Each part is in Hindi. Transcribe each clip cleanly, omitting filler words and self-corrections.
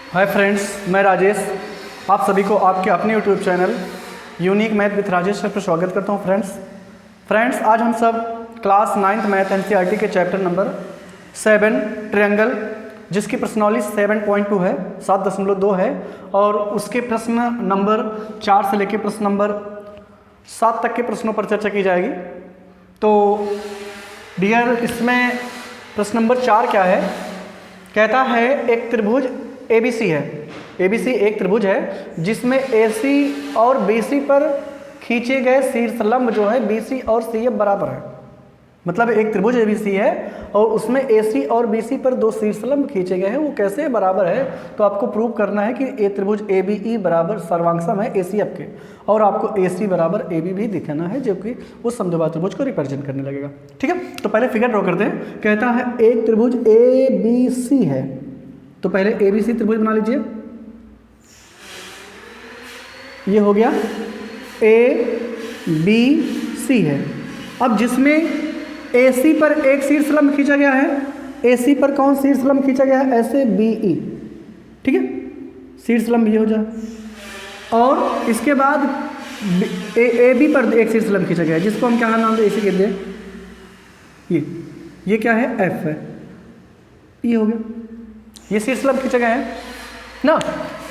हाय फ्रेंड्स, मैं राजेश आप सभी को आपके अपने YouTube channel unique math with Rajesh पर स्वागत करता हूं। फ्रेंड्स आज हम सब क्लास 9th मैथ एनसीईआरटी के चैप्टर नंबर 7 ट्रायंगल, जिसकी प्रश्नावली 7.2 है, 7.2 है, और उसके प्रश्न नंबर 4 से लेकर प्रश्न नंबर 7 तक के प्रश्नों पर चर्चा की जाएगी। तो डियर, इसमें प्रश्न नंबर 4 क्या है? कहता है एक त्रिभुज ABC है। ABC एक त्रिभुज है जिसमें AC और BC पर खींचे गए शीर्षलंब जो है BC और CF बराबर है। मतलब एक त्रिभुज ABC है और उसमें AC और BC पर दो शीर्षलंब खींचे गए हैं, वो कैसे बराबर है? तो आपको प्रूव करना है कि ए त्रिभुज ABE बराबर सर्वांगसम है ACF के, और आपको AC बराबर AB भी दिखाना है, जो कि उस समद्विबाहु त्रिभुज को रिप्रेजेंट करने लगेगा। ठीक है, तो पहले फिगर ड्रॉ करते हैं। कहता है एक त्रिभुज ABC है, तो पहले ABC त्रिभुज बना लीजिए। ये हो गया ABC है। अब जिसमें AC पर एक शीर्षलंब खींचा गया है, AC पर कौन शीर्षलंब खींचा गया है? ऐसे BE, ठीक है, शीर्षलंब ये हो जाए। और इसके बाद AB पर एक शीर्षलंब खींचा गया है, जिसको हम क्या नाम दे, AC कहते हैं। ये क्या है? F है। ये हो गया, ये शीर्षलंब खींचा गया है ना।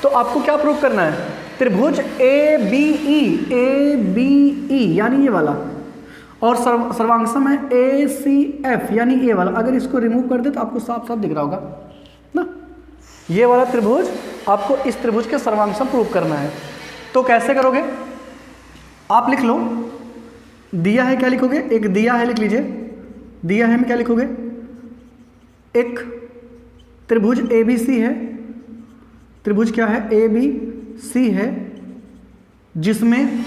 तो आपको क्या प्रूव करना है? त्रिभुज ABE यानी ये वाला, और सर्वांगसम है ACF यानी ये वाला। अगर इसको रिमूव कर दे तो आपको साफ साफ दिख रहा होगा ना। ये वाला त्रिभुज, आपको इस त्रिभुज के सर्वांगसम प्रूव करना है। तो कैसे करोगे? आप लिख लो, दिया है क्या लिखोगे? एक दिया है लिख लीजिए। दिया है में क्या लिखोगे? एक त्रिभुज ABC है, त्रिभुज क्या है? ABC है, जिसमें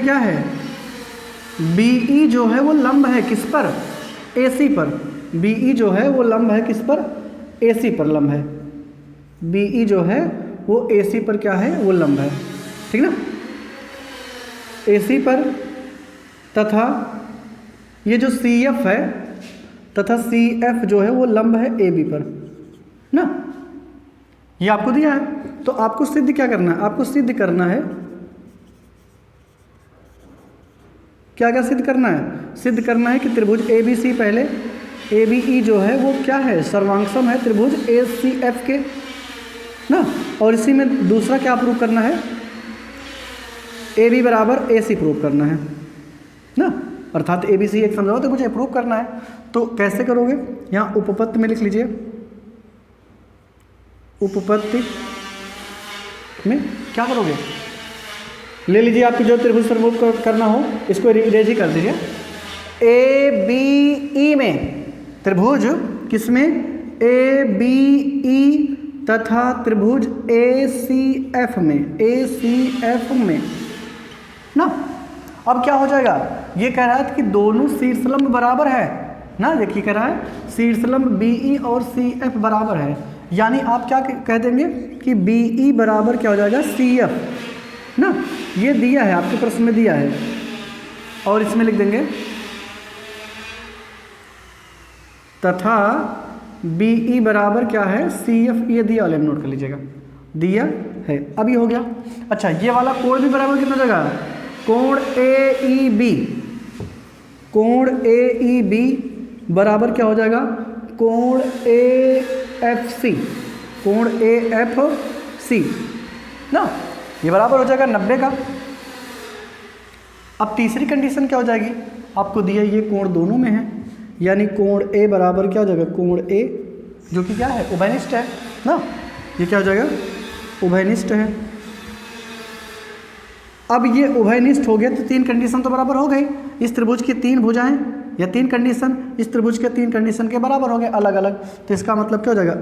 क्या है? BE जो है वो लंब है किस पर? AC पर। BE जो है वो लंब है किस पर? AC पर लंब है। BE जो है वो AC पर क्या है? वो लंब है, ठीक ना, AC पर। तथा ये जो CF है, तथा CF जो है वो लंब है AB पर ना। ये आपको दिया है, तो आपको सिद्ध क्या करना है? आपको सिद्ध करना है, क्या क्या सिद्ध करना है? सिद्ध करना है कि त्रिभुज ABC, पहले ABE जो है वो क्या है? सर्वांगसम है त्रिभुज ACF के ना। और इसी में दूसरा क्या प्रूव करना है? AB बराबर AC प्रूव करना है ना, अर्थात ABC एक समझाओ तो मुझे प्रूव करना है। तो कैसे करोगे? यहाँ उपपत्ति में लिख लीजिए। उपपत्ति में क्या करोगे? ले लीजिए, आपकी जो त्रिभुज सर्वोप करना हो इसको इरेज ही कर दीजिए। ABE में त्रिभुज किसमें? ABE तथा त्रिभुज ACF में ना। अब क्या हो जाएगा? ये कह रहा है कि दोनों शीर्षलंब बराबर है ना। देखिए कह रहा है शीर्षलंब BE और CF बराबर है, यानी आप क्या कह देंगे कि BE बराबर क्या हो जाएगा? CF ना। ये दिया है, आपके प्रश्न में दिया है, और इसमें लिख देंगे तथा BE बराबर क्या है? CF। ये दिया वाले नोट कर लीजिएगा, दिया है। अब ये हो गया। अच्छा, ये वाला कोण भी बराबर कितना जगह? कोण AEB बराबर क्या हो जाएगा? कोण AFC ना। ये बराबर हो जाएगा 90 का। अब तीसरी कंडीशन क्या हो जाएगी? आपको दिया ये कोण दोनों में है, यानी कोण A बराबर क्या हो जाएगा? कोण A जो कि क्या है? उभयनिष्ठ है ना। ये क्या हो जाएगा? उभयनिष्ठ है। अब ये उभयनिष्ठ हो गया तो तीन कंडीशन तो बराबर हो गई। इस त्रिभुज की तीन भुजाएं या तीन कंडीशन इस त्रिभुज के तीन कंडीशन के बराबर हो गए अलग अलग। तो इसका मतलब क्या हो जाएगा?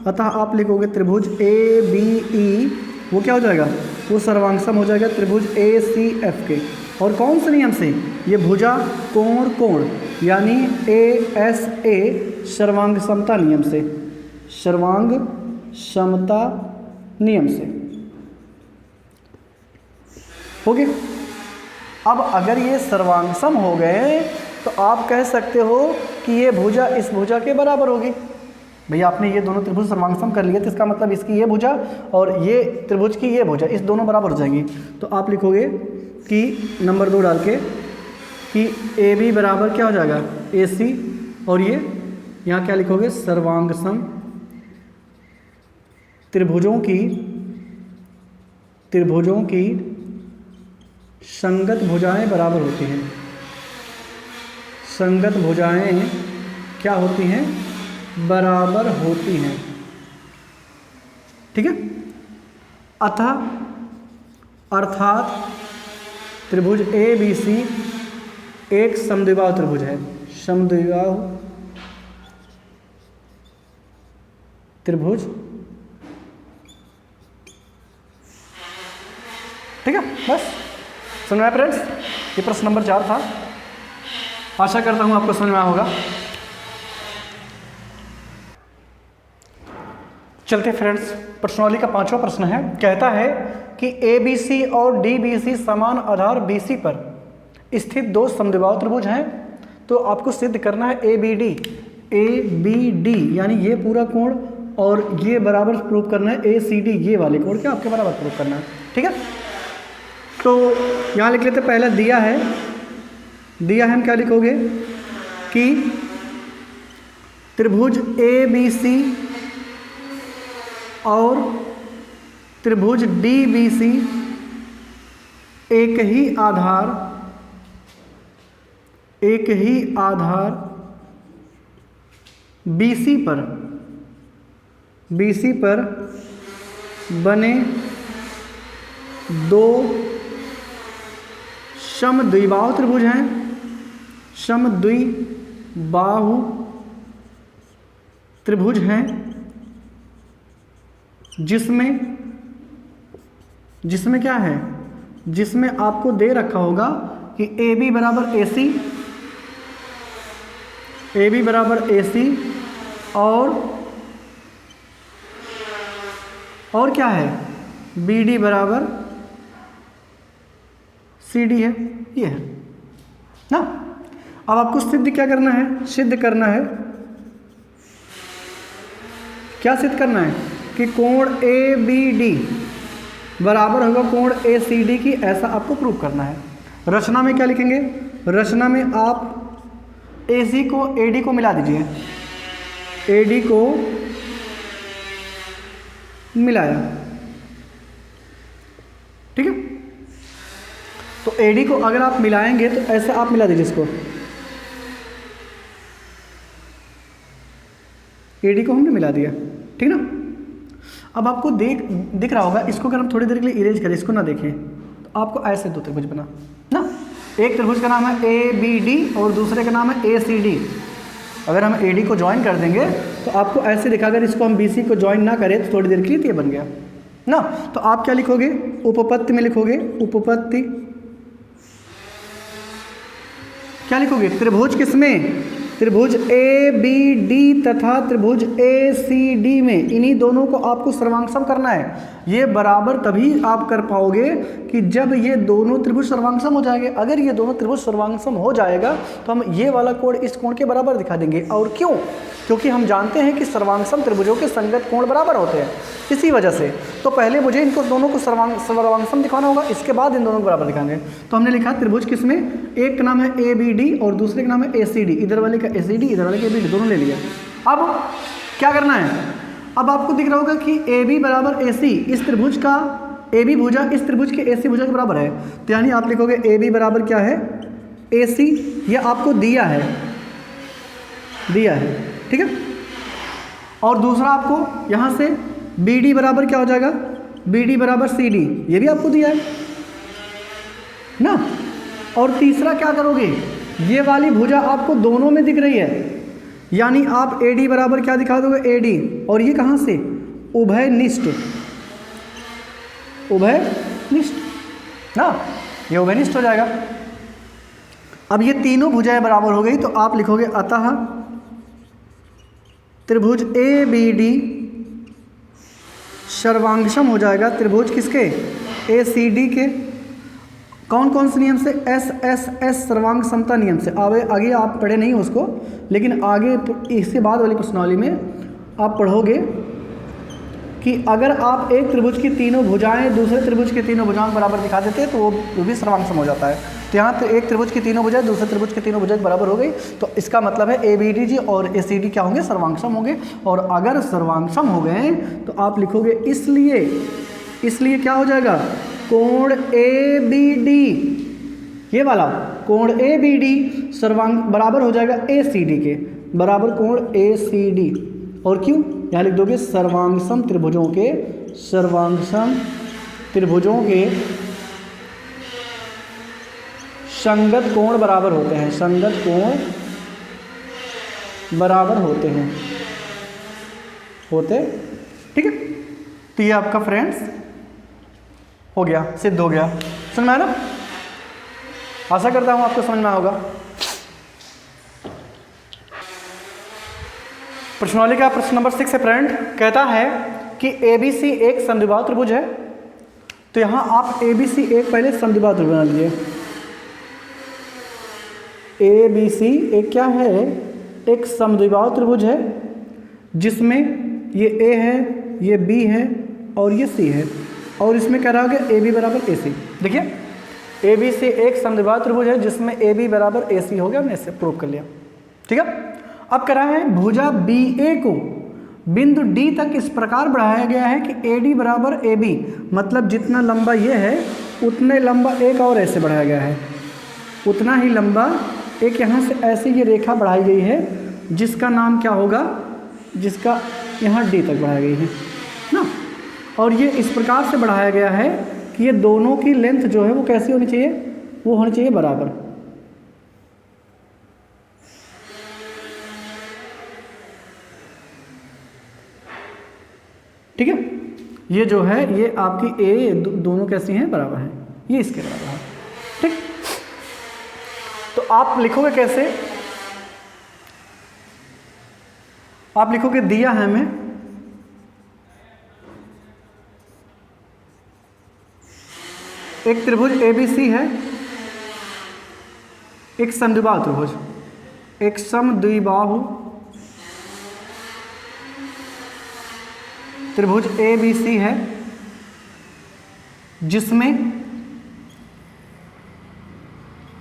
अतः आप लिखोगे त्रिभुज ABE, वो क्या हो जाएगा? वो सर्वांगसम हो जाएगा त्रिभुज ACF के। और कौन से नियम से? ये भुजा कोण यानी ASA सर्वांग समता नियम से, सर्वांग समता नियम से हो गए। अब अगर ये सर्वांगसम हो गए तो आप कह सकते हो कि ये भुजा इस भुजा के बराबर होगी भैया आपने ये दोनों त्रिभुज सर्वांगसम कर लिए तो इसका मतलब इसकी ये भुजा और ये त्रिभुज की ये भुजा इस दोनों बराबर हो जाएंगी। तो आप लिखोगे कि नंबर 2 डाल के कि ए बी बराबर क्या हो जाएगा ए सी, और ये यहाँ क्या लिखोगे सर्वांगसम त्रिभुजों की संगत भुजाएं बराबर होती हैं। संगत भुजाएं क्या होती हैं? बराबर होती हैं। ठीक है। अर्थात त्रिभुज ए बी सी एक समद्विबाहु त्रिभुज है। समद्विबाहु त्रिभुज, ठीक है। बस समझ में आया फ्रेंड्स? ये प्रश्न नंबर 4 था। आशा करता हूँ आपको समझ में आया होगा। चलते फ्रेंड्स, प्रश्नावली का 5वां प्रश्न है। कहता है कि ए बी सी और डी बी सी समान आधार बी सी पर स्थित 2 समद्विबाहु त्रिभुज हैं। तो आपको सिद्ध करना है ए बी डी यानी ये पूरा कोण और ये बराबर प्रूव करना है ए सी डी, ये वाले कोण क्या आपके बराबर प्रूव करना है। ठीक है। तो यहाँ लिख लेते, पहला दिया है हम क्या लिखोगे कि त्रिभुज ए बी सी और त्रिभुज डी बी सी एक ही आधार BC पर बने 2 समद्विबाहु त्रिभुज हैं। समद्विबाहु त्रिभुज हैं जिसमें क्या है, जिसमें आपको दे रखा होगा कि ए बी बराबर ए सी और क्या है बी डी बराबर सी डी है, ये है ना। अब आपको सिद्ध क्या करना है? क्या सिद्ध करना है कि कोण ए बी डी बराबर होगा कोण ए सी डी की, ऐसा आपको प्रूव करना है। रचना में क्या लिखेंगे? रचना में आप ए सी को ए डी को मिला दीजिए। ए डी को मिलाया, ठीक है। तो ए डी को अगर आप मिलाएंगे तो ऐसे आप मिला दीजिए इसको। ए डी को हमने मिला दिया, ठीक ना। अब आपको दिख रहा होगा, इसको अगर हम थोड़ी देर के लिए इरेज करें, इसको ना देखें, तो आपको ऐसे 2 त्रिभुज बना ना। एक त्रिभुज का नाम है ए बी डी और दूसरे का नाम है ए सी डी। अगर हम ए डी को ज्वाइन कर देंगे तो आपको ऐसे दिखा, अगर इसको हम बी सी को ज्वाइन ना करें तो थोड़ी देर के लिए ये बन गया ना। तो आप क्या लिखोगे? उपपत्ति में लिखोगे, उपपत्ति क्या लिखोगे? त्रिभुज किसमें? त्रिभुज ए बी डी तथा त्रिभुज ए सी डी में, इन्हीं दोनों को आपको सर्वांगसम करना है। ये बराबर तभी आप कर पाओगे कि जब ये दोनों त्रिभुज सर्वांगसम हो जाएंगे। अगर ये दोनों त्रिभुज सर्वांगसम हो जाएगा तो हम ये वाला कोण इस कोण के बराबर दिखा देंगे। और क्यों? क्योंकि हम जानते हैं कि सर्वांगसम त्रिभुजों के संगत कोण बराबर होते हैं, इसी वजह से। तो पहले मुझे इनको दोनों को सर्वांगसम दिखाना होगा, इसके बाद इन दोनों को बराबर दिखाएंगे। तो हमने लिखा त्रिभुज किसमें? एक का नाम है ए बी डी और दूसरे का नाम है ए सी डी। इधर वाले का ए सी डी, इधर वाले का ए बी डी, दोनों ले लिया। अब क्या करना है? अब आपको दिख रहा होगा कि ए बी बराबर ए सी, इस त्रिभुज का ए बी भुजा इस त्रिभुज के ए सी भुजा के बराबर है। तो यानी आप लिखोगे ए बी बराबर क्या है? ए सी। यह आपको दिया है, ठीक है। और दूसरा आपको यहाँ से बी डी बराबर क्या हो जाएगा? बी डी बराबर सी डी, ये भी आपको दिया है ना। और तीसरा क्या करोगे? ये वाली भुजा आपको दोनों में दिख रही है, यानी आप ए डी बराबर क्या दिखा दोगे? A D. और ये कहाँ से? उभयनिष्ठ ना, ये उभयनिष्ठ हो जाएगा। अब ये तीनों भुजाएं बराबर हो गई तो आप लिखोगे अतः त्रिभुज ए बी डी सर्वांगसम हो जाएगा त्रिभुज किसके? ए सी डी के। कौन कौन से नियम से? एस सर्वांग समता नियम से। आगे आप पढ़े नहीं उसको, लेकिन आगे इसके बाद वाली प्रश्नावली में आप पढ़ोगे कि अगर आप एक त्रिभुज की तीनों भुजाएं दूसरे त्रिभुज की तीनों भुजाओं के बराबर दिखा देते हैं तो वो भी सर्वांग सम हो जाता है। तो यहाँ तो एक त्रिभुज की तीनों भुजाएं दूसरे त्रिभुज की तीनों भुजाएं बराबर हो गई, तो इसका मतलब है ABDG और ACD क्या होंगे, सर्वांग सम होंगे। और अगर सर्वांग सम हो गए तो आप लिखोगे इसलिए क्या हो जाएगा, कोण ABD, ये वाला कोण ABD सर्वांग बराबर हो जाएगा ACD के, बराबर कोण ACD। और क्यों, यहाँ लिख दोगे सर्वांगसम त्रिभुजों के संगत कोण बराबर होते हैं, संगत कोण बराबर होते, ठीक है। तो ये आपका फ्रेंड्स हो गया, सिद्ध हो गया। समझ में आया ना? आशा करता हूँ आपको समझ में आया होगा। प्रश्नावली का प्रश्न नंबर 6 है फ्रेंड, कहता है कि ABC एक समद्विबाहु त्रिभुज है। तो यहाँ आप ABC एक पहले समद्विबाहु त्रिभुज बना लीजिए। ABC एक क्या है, एक समद्विबाहु त्रिभुज है जिसमें ये A है, ये B है और ये C है, और इसमें क्या रहा होगा AB बराबर AC। देखिए ABC एक समद्विबाहु त्रिभुज है जिसमें AB बराबर AC हो गया, हमने इससे प्रूव कर लिया, ठीक है। अब कह रहा है भुजा BA को बिंदु D तक इस प्रकार बढ़ाया गया है कि AD बराबर AB, मतलब जितना लंबा ये है उतने लंबा एक और ऐसे बढ़ाया गया है, उतना ही लंबा एक यहाँ से ऐसे ये रेखा बढ़ाई गई है जिसका नाम क्या होगा, जिसका यहाँ D तक बढ़ाई गई है ना। और ये इस प्रकार से बढ़ाया गया है कि ये दोनों की लेंथ जो है वो कैसी होनी चाहिए, वो होनी चाहिए बराबर। ठीक है, ये जो है ये आपकी ए दोनों कैसी हैं, बराबर हैं, ये इसके बराबर है, ठीक। तो आप लिखोगे कैसे, आप लिखोगे दिया है हमें एक त्रिभुज ABC है, एक समद्विबाहु त्रिभुज, एक समद्विबाहु त्रिभुज ABC है जिसमें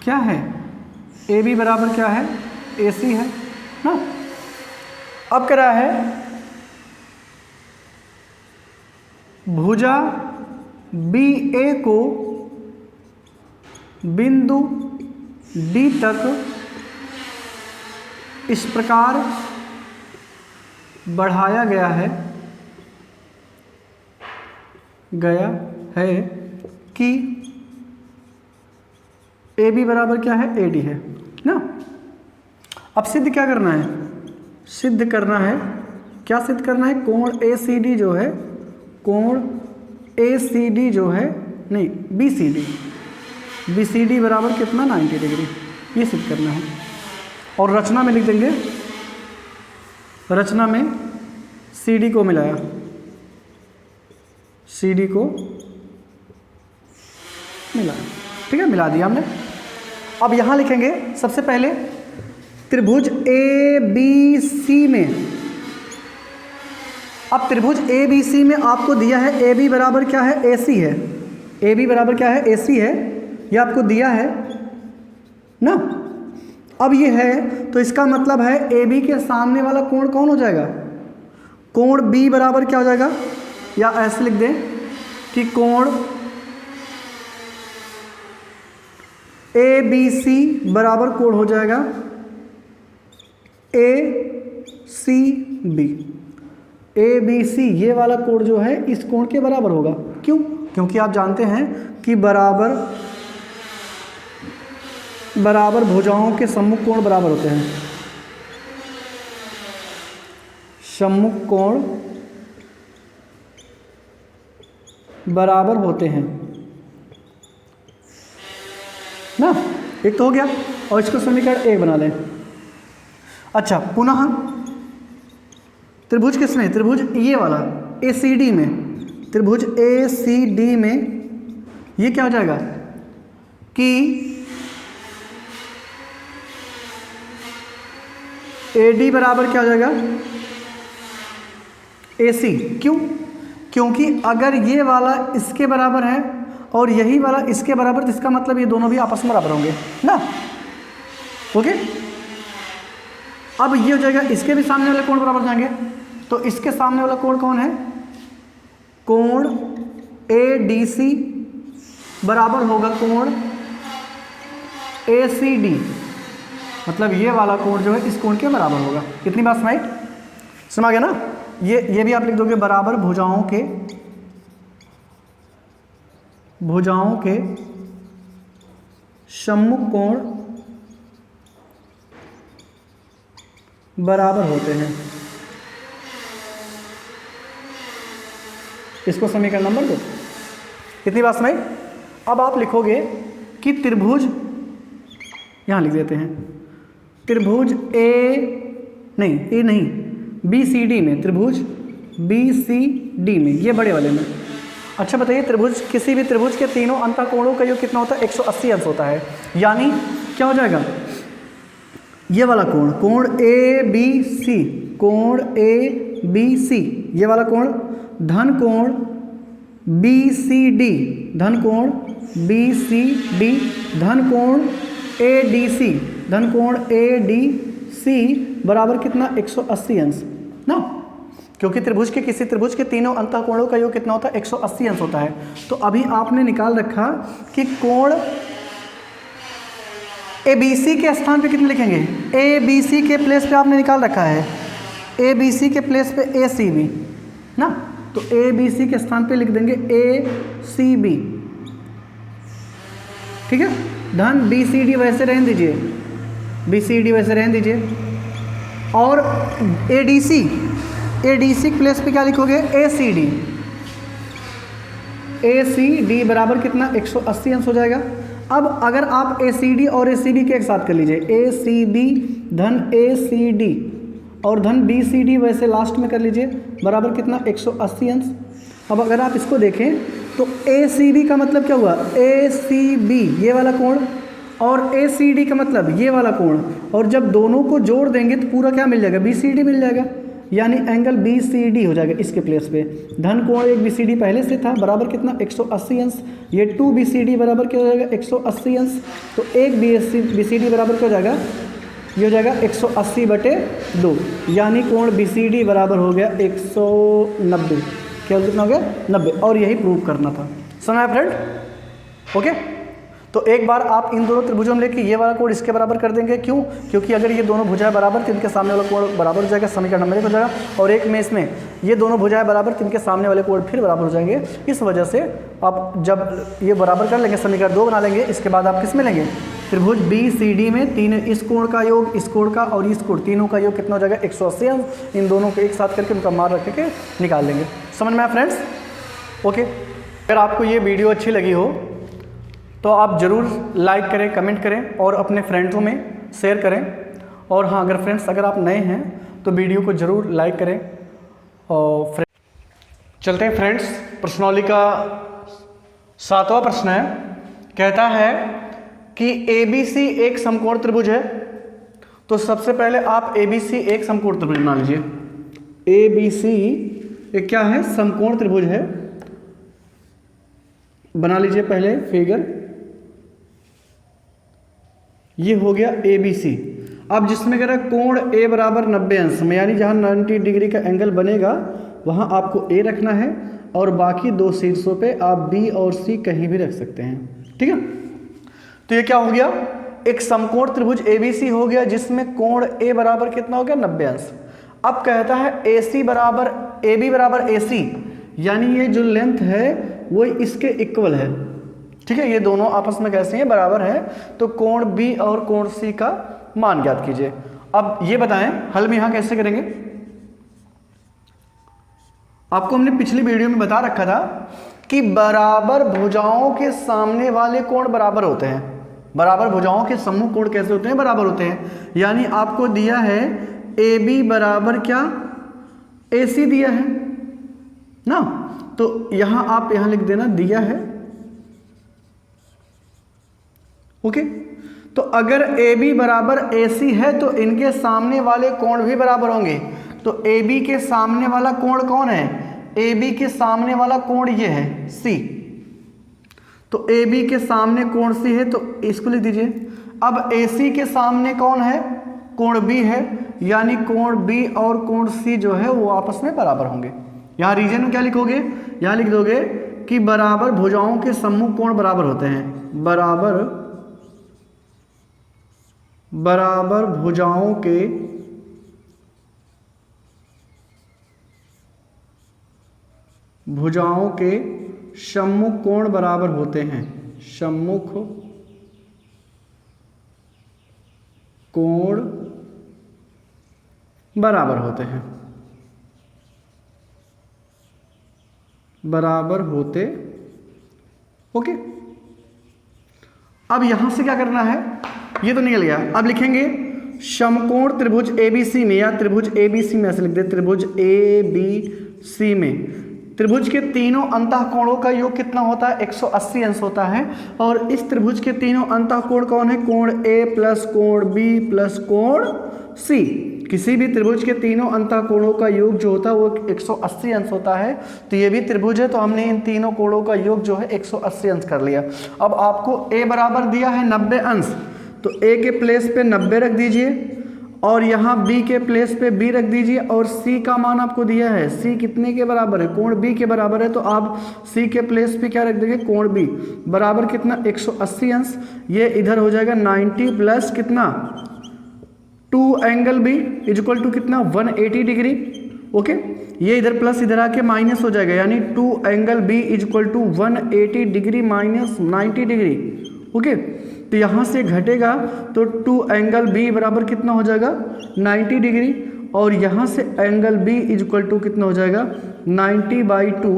क्या है, AB बराबर क्या है, AC है ना। अब कह रहा है भुजा BA को बिंदु D तक इस प्रकार बढ़ाया गया है कि AB बराबर क्या है, AD है ना। अब सिद्ध क्या करना है, सिद्ध करना है, क्या सिद्ध करना है, कोण ACD जो है, कोण ACD जो है, नहीं BCD बराबर कितना, 90 डिग्री, ये सिद्ध करना है। और रचना में लिख देंगे, रचना में CD को मिलाया, CD को मिलाया, ठीक है, मिला दिया हमने। अब यहाँ लिखेंगे सबसे पहले त्रिभुज ABC में, अब त्रिभुज ABC में आपको दिया है AB बराबर क्या है, AC है, AB बराबर क्या है, AC है, ये आपको दिया है ना। अब ये है तो इसका मतलब है AB के सामने वाला कोण कौन हो जाएगा, कोण B बराबर क्या हो जाएगा, या ऐसे लिख दें कि कोण ABC बराबर कोण हो जाएगा ACB। ABC ये वाला कोण जो है इस कोण के बराबर होगा, क्यों, क्योंकि आप जानते हैं कि बराबर भुजाओं के सम्मुख कोण बराबर होते हैं, सम्मुख कोण बराबर होते हैं ना। एक तो हो गया, और इसको समीकरण 1 बना लें। अच्छा, पुनः त्रिभुज किसमें, त्रिभुज ये वाला ACD में, त्रिभुज ACD में ये क्या हो जाएगा कि AD बराबर क्या हो जाएगा, AC। क्यों? क्योंकि अगर ये वाला इसके बराबर है और यही वाला इसके बराबर, तो इसका मतलब ये दोनों भी आपस में बराबर होंगे ना। ओके, अब ये हो जाएगा, इसके भी सामने वाले कोण बराबर जाएंगे, तो इसके सामने वाला कोण कौन है? कोण ADC बराबर होगा कोण ACD, मतलब ये वाला कोण जो है इस कोण के बराबर होगा। कितनी बात समझ गया ना? ये भी आप लिख दोगे, बराबर भुजाओं के सम्मुख कोण बराबर होते हैं। इसको समीकरण नंबर 2। कितनी बात समझ? अब आप लिखोगे कि त्रिभुज, यहां लिख देते हैं, त्रिभुज ए नहीं BCD में, त्रिभुज BCD में, ये बड़े वाले में। अच्छा बताइए, त्रिभुज, किसी भी त्रिभुज के तीनों अंतःकोणों का योग कितना होता है? 180 अंश होता है। यानी क्या हो जाएगा? ये वाला कोण, कोण ABC, कोण ABC, ये वाला कोण धन कोण BCD, धन कोण BCD, धन कोण ADC, धन कोण ADC बराबर कितना? 180 अंश ना, क्योंकि त्रिभुज के, किसी त्रिभुज के तीनों अंतःकोणों का योग कितना होता है? 180 अंश होता है। तो अभी आपने निकाल रखा कि कोण ABC के स्थान पे कितने लिखेंगे? ABC के प्लेस पे आपने निकाल रखा है, ABC के प्लेस पे ACB ना, तो ABC के स्थान पे लिख देंगे ACB, ठीक है। धन BCD वैसे रहने दीजिए, BCD वैसे रहने दीजिए, और ADC के प्लेस पे क्या लिखोगे? ACD बराबर कितना? 180 अंश हो जाएगा। अब अगर आप ACD और ACB के एक साथ कर लीजिए, ACB धन ACD और धन BCD वैसे लास्ट में कर लीजिए, बराबर कितना? 180 अंश। अब अगर आप इसको देखें तो ACB का मतलब क्या हुआ? ACB ये वाला कोण, और ACD का मतलब ये वाला कोण, और जब दोनों को जोड़ देंगे तो पूरा क्या मिल जाएगा? BCD मिल जाएगा, यानी एंगल BCD हो जाएगा इसके प्लेस पे। धन कोण एक BCD पहले से था, बराबर कितना? 180 अंश। ये 2BCD बराबर क्या हो जाएगा? 180 अंश। तो एक BCD बराबर क्या हो जाएगा? ये हो जाएगा 180/2, यानी कोण BCD बराबर हो गया 190। क्या कितना हो गया? 90। और यही प्रूव करना था। समझ आया फ्रेंड? ओके, तो एक बार आप इन दोनों त्रिभुजों में लेके ये वाला कोण इसके बराबर कर देंगे। क्यों? क्योंकि अगर ये दोनों भुजाएं बराबर तो इनके सामने वाला कोण बराबर हो जाएगा, समीकरण नंबर 1 हो जाएगा। और एक में इसमें ये दोनों भुजाएं बराबर तो इनके सामने वाले कोण फिर बराबर हो जाएंगे। इस वजह से आप जब ये बराबर कर लेंगे, समीकरण 2 बना लेंगे, इसके बाद आप किस में लेंगे? त्रिभुज BCD में तीन, इस कोण का योग, इस कोण का और इस कोण, तीनों का योग कितना हो जाएगा? 180 अंश। इन दोनों को एक साथ करके उनका मान रख के निकाल लेंगे। समझ में आया फ्रेंड्स? ओके, अगर आपको ये वीडियो अच्छी लगी हो तो आप ज़रूर लाइक करें, कमेंट करें और अपने फ्रेंड्सों में शेयर करें। और हाँ, अगर आप नए हैं तो वीडियो को ज़रूर लाइक करें। और चलते हैं फ्रेंड्स, प्रश्नावली का 7वां प्रश्न है। कहता है कि ABC एक समकोण त्रिभुज है। तो सबसे पहले आप ABC एक समकोण त्रिभुज बना लीजिए। ABC एक क्या है? समकोण त्रिभुज है। बना लीजिए पहले फिगर। ये हो गया ABC। अब जिसमें कह रहा है कोण A बराबर 90 अंश में, यानी जहां 90 डिग्री का एंगल बनेगा वहां आपको A रखना है, और बाकी दो शीर्षों पे आप B और C कहीं भी रख सकते हैं। ठीक है, तो ये क्या हो गया? एक समकोण त्रिभुज ABC हो गया जिसमें कोण A बराबर कितना हो गया? 90 अंश। अब कहता है AB बराबर AC, यानी ये जो लेंथ है वो इसके इक्वल है। ठीक है, ये दोनों आपस में कैसे हैं? बराबर है। तो कोण B और कोण C का मान ज्ञात कीजिए। अब ये बताएं हल में यहां कैसे करेंगे? आपको हमने पिछली वीडियो में बता रखा था कि बराबर भुजाओं के सामने वाले कोण बराबर होते हैं। बराबर भुजाओं के सम्मुख कोण कैसे होते हैं? बराबर होते हैं। यानी आपको दिया है AB बराबर क्या? AC दिया है ना, तो यहां आप यहां लिख देना दिया है। ओके, तो अगर AB बराबर AC है तो इनके सामने वाले कोण भी बराबर होंगे। तो तो ए बी के सामने वाला कोण कौन है? ए बी के सामने वाला कोण ये है सी। तो ए बी के सामने कोण सी है तो इसको लिख दीजिए। अब ए सी के सामने कौन है? कोण बी है, यानी कोण बी और कोण सी जो है वो आपस में बराबर होंगे। यहाँ रीजन में क्या लिखोगे? यहाँ लिख दोगे कि बराबर भुजाओं के सम्मुख कोण बराबर होते हैं। बराबर भुजाओं के सम्मुख कोण बराबर होते हैं। सम्मुख कोण बराबर होते हैं, बराबर होते। ओके, अब यहां से क्या करना है? ये तो निकल गया। अब लिखेंगे समकोण त्रिभुज ABC में, या त्रिभुज ABC में ऐसे लिख दे, त्रिभुज ABC में त्रिभुज के तीनों अंतःकोणों का योग कितना होता है? 180 अंश होता है। और इस त्रिभुज के तीनों अंतःकोण कौन है? कोण A प्लस कोण B प्लस कोण C। किसी भी त्रिभुज के तीनों अंतःकोणों का योग जो होता है वो 180 अंश होता है। तो ये भी त्रिभुज है, तो हमने इन तीनों कोणों का योग जो है 180 अंश कर लिया। अब आपको A बराबर दिया है 90 अंश, तो A के प्लेस पे 90 रख दीजिए, और यहाँ B के प्लेस पे B रख दीजिए, और C का मान आपको दिया है, C कितने के बराबर है? कोण B के बराबर है, तो आप C के प्लेस पे क्या रख देंगे? कोण B बराबर कितना? 180 अंश। ये इधर हो जाएगा 90 प्लस कितना? 2 एंगल B इक्वल टू कितना? 180 डिग्री। ओके, ये इधर प्लस इधर आके माइनस हो जाएगा, यानी 2 angle B equal to 180 degree minus 90 degree. Okay, तो यहाँ से घटेगा तो 2 एंगल B बराबर कितना हो जाएगा? 90 डिग्री, और यहाँ से एंगल B इक्वल टू कितना हो जाएगा? 90/2,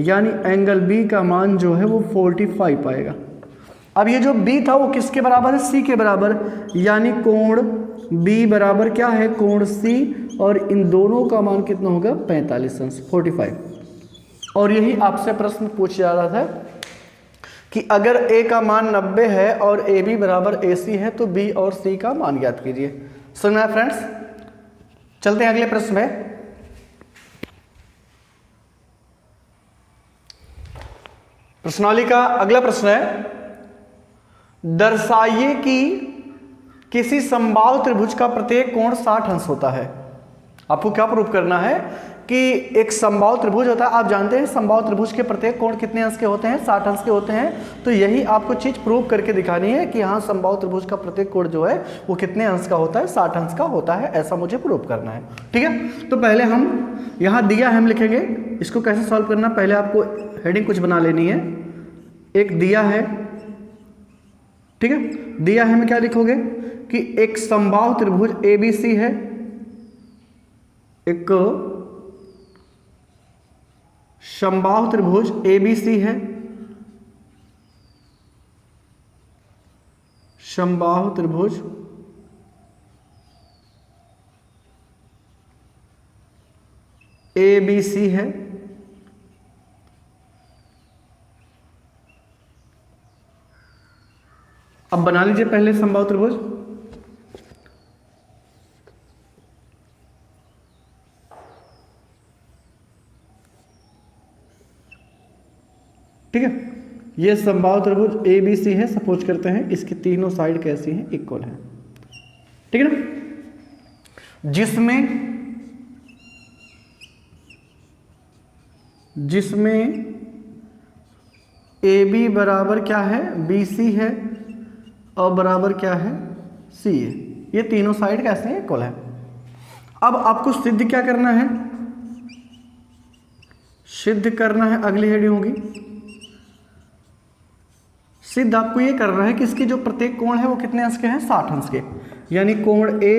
यानी एंगल B का मान जो है वो 45 आएगा। अब ये जो B था वो किसके बराबर है? C के बराबर, यानी कोण B बराबर क्या है? कोण C, और इन दोनों का मान कितना होगा? 45 अंश, 45। और यही आपसे प्रश्न पूछा जा रहा था कि अगर A का मान 90 है और AB बराबर AC है तो B और C का मान ज्ञात कीजिए। सुनना है फ्रेंड्स? चलते हैं अगले प्रश्न में। प्रश्नावली का अगला प्रश्न है, दर्शाइए कि किसी समबाहु त्रिभुज का प्रत्येक कोण 60 अंश होता है। आपको क्या प्रूफ करना है कि एक समबाहु त्रिभुज होता है। आप जानते हैं समबाहु त्रिभुज के प्रत्येक कोण कितने अंश के होते हैं? 60 अंश के होते हैं। तो यही आपको चीज प्रूव करके दिखानी है कि हाँ, समबाहु त्रिभुज का प्रत्येक कोण जो है वो कितने अंश का होता है? 60 अंश का होता है, ऐसा मुझे प्रूव करना है। ठीक है, तो पहले हम यहाँ दिया है, हम लिखेंगे इसको कैसे सॉल्व करना। पहले आपको हेडिंग कुछ बना लेनी है। एक दिया है, ठीक है, दिया है में क्या लिखोगे कि एक समबाहु त्रिभुज ABC है, एक समबाहु त्रिभुज ABC है, समबाहु त्रिभुज ABC है, अब बना लीजिए पहले समबाहु त्रिभुज। ठीक है, ये समबाहु त्रिभुज ABC है। सपोज करते हैं इसकी तीनों साइड कैसी हैं? इक्वल है। ठीक है ना, जिसमें AB बराबर क्या है? BC है, और बराबर क्या है? C है। ये तीनों साइड कैसे हैं? इक्वल है। अब आपको सिद्ध क्या करना है? सिद्ध करना है, अगली हेडिंग होगी सिद्ध। आपको ये करना है कि इसके जो प्रत्येक कोण है वो कितने अंश के हैं? 60 अंश के। यानी कोण A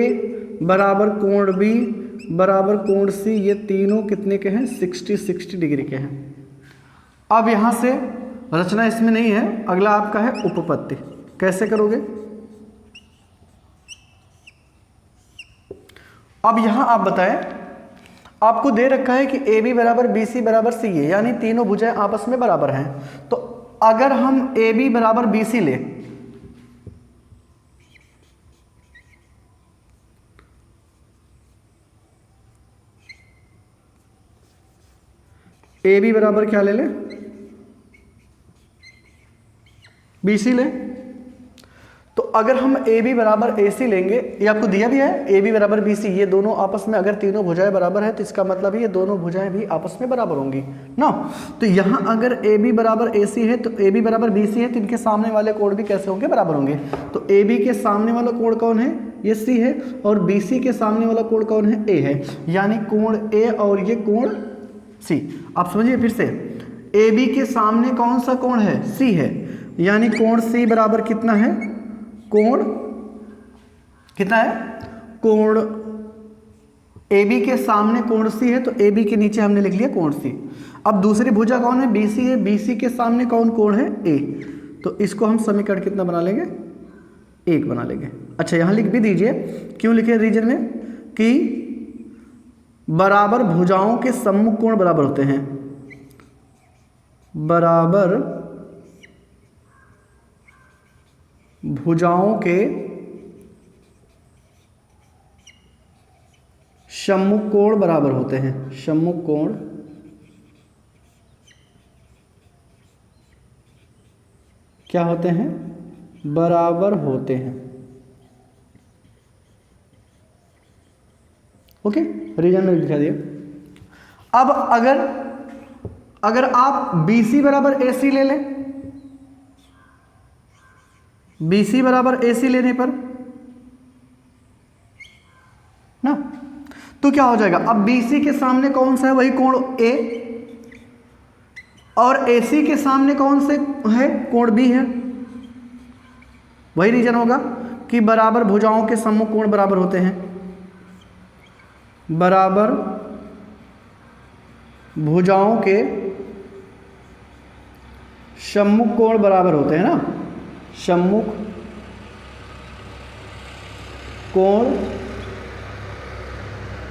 बराबर कोण B बराबर कोण C, ये तीनों कितने के हैं? 60 डिग्री के हैं। अब यहां से रचना इसमें नहीं है, अगला आपका है उपपत्ति। कैसे करोगे? अब यहां आप बताएं, आपको दे रखा है कि AB बराबर BC बराबर C है, यानी तीनों भुजाएं आपस में बराबर हैं। तो अगर हम AB बराबर BC ले, ए बी बराबर क्या ले लें, बी सी लें। तो अगर हम ए बी बराबर ए सी लेंगे, ये आपको दिया भी है, ए बी बराबर बी सी, ये दोनों आपस में अगर तीनों भुजाएं बराबर है तो इसका मतलब है ये दोनों भुजाएं भी आपस में बराबर होंगी ना। तो यहाँ अगर ए बी बराबर ए सी है तो ए बी बराबर बी सी है, तो इनके सामने वाले कोण भी कैसे होंगे, बराबर होंगे। तो ए बी के सामने वाला कोण कौन है, ये सी है, और बी सी के सामने वाला कोण कौन है, ए है, यानी कोण ए और ये कोण सी। आप समझिए फिर से, ए बी के सामने कौन सा कोण है, सी है, यानी कोण सी बराबर कितना है, कोण कितना है, कोण ए बी के सामने कोण सी है, तो ए बी के नीचे हमने लिख लिया कोण सी। अब दूसरी भुजा कौन है, बी सी है, बी सी के सामने कौन कोण है, ए, तो इसको हम समीकरण कितना बना लेंगे, 1 बना लेंगे। अच्छा यहाँ लिख भी दीजिए, क्यों लिखे रीजन में, कि बराबर भुजाओं के सम्मुख कोण बराबर होते हैं, बराबर भुजाओं के सम्मुख कोण बराबर होते हैं, सम्मुख कोण क्या होते हैं, बराबर होते हैं। ओके, रीजन में लिखा दिया। अब अगर आप बी सी बराबर ए सी ले लें, बी सी बराबर ए सी लेने पर ना, तो क्या हो जाएगा, अब बी सी के सामने कौन सा है, वही कोण ए, और ए सी के सामने कौन से है, कोण बी है। वही रीजन होगा कि बराबर भुजाओं के सम्मुख कोण बराबर होते हैं, बराबर भुजाओं के सम्मुख कोण बराबर होते हैं ना, सम्मुख कोण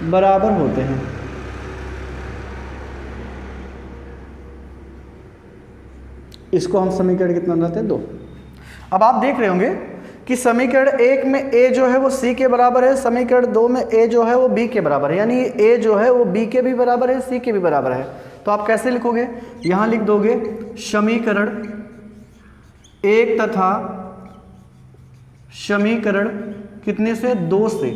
बराबर होते हैं। इसको हम समीकरण कितना बनाते हैं, 2। अब आप देख रहे होंगे कि समीकरण 1 में ए जो है वो सी के बराबर है, समीकरण 2 में ए जो है वो बी के बराबर है, यानी ए जो है वो बी के भी बराबर है, सी के भी बराबर है। तो आप कैसे लिखोगे, यहां लिख दोगे समीकरण 1 तथा समीकरण कितने से, 2 से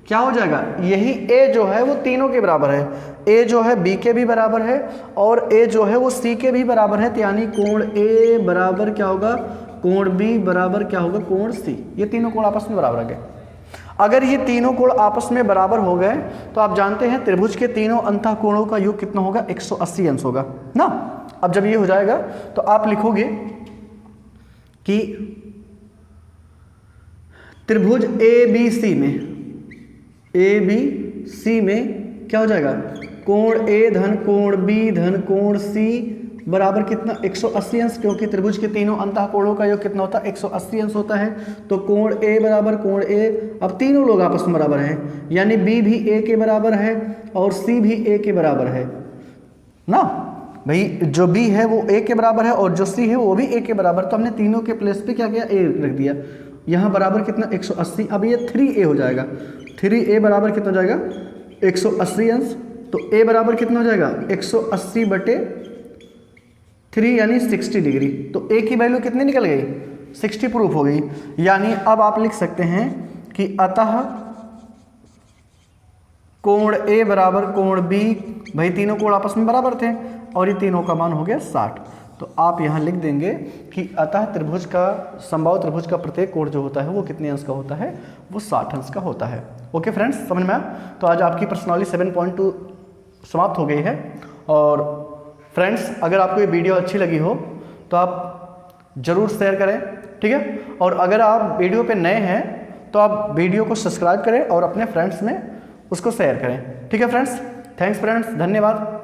क्या हो जाएगा, यही ए जो है वो तीनों के बराबर है, ए जो है बी के भी बराबर है और ए जो है वो सी के भी बराबर है, तो यानी कोण ए बराबर क्या होगा, कोण बी बराबर क्या होगा, कोण सी। ये तीनों कोण आपस में बराबर आ गए। अगर ये तीनों कोण आपस में बराबर हो गए तो आप जानते हैं त्रिभुज के तीनों अंतः कोणों का योग कितना होगा, 180 अंश होगा ना। अब जब ये हो जाएगा तो आप लिखोगे कि त्रिभुज ए बी सी में क्या हो जाएगा, कोण ए धन कोण बी धन कोण सी बराबर कितना, 180 अंश, क्योंकि त्रिभुज के तीनों अंतः कोणों का योग कितना होता है, 180 अंश होता है। तो कोण ए बराबर कोण ए, अब तीनों लोग आपस में बराबर हैं, यानी बी भी ए के बराबर है और सी भी ए के बराबर है ना भाई, जो बी है वो ए के बराबर है और जो सी है वो भी ए के बराबर। तो हमने तीनों के प्लेस पे क्या किया, ए रख दिया, यहाँ बराबर कितना, 180। अब ये 3a हो जाएगा, 3a बराबर कितना हो जाएगा, 180 अंश। तो a बराबर कितना हो जाएगा, 180 बटे 3 यानी 60 डिग्री। तो a की वैल्यू कितनी निकल गई, 60 प्रूफ हो गई। यानी अब आप लिख सकते हैं कि अतः कोण a बराबर कोण b, भाई तीनों कोण आपस में बराबर थे और ये तीनों का मान हो गया 60। तो आप यहाँ लिख देंगे कि अतः त्रिभुज का, समबाहु त्रिभुज का प्रत्येक कोण जो होता है वो कितने अंश का होता है, वो 60 अंश का होता है। ओके फ्रेंड्स, समझ में आया। तो आज आपकी प्रश्नावली 7.2 समाप्त हो गई है। और फ्रेंड्स, अगर आपको ये वीडियो अच्छी लगी हो तो आप ज़रूर शेयर करें, ठीक है। और अगर आप वीडियो पे नए हैं तो आप वीडियो को सब्सक्राइब करें और अपने फ्रेंड्स में उसको शेयर करें, ठीक है फ्रेंड्स। थैंक्स फ्रेंड्स, धन्यवाद।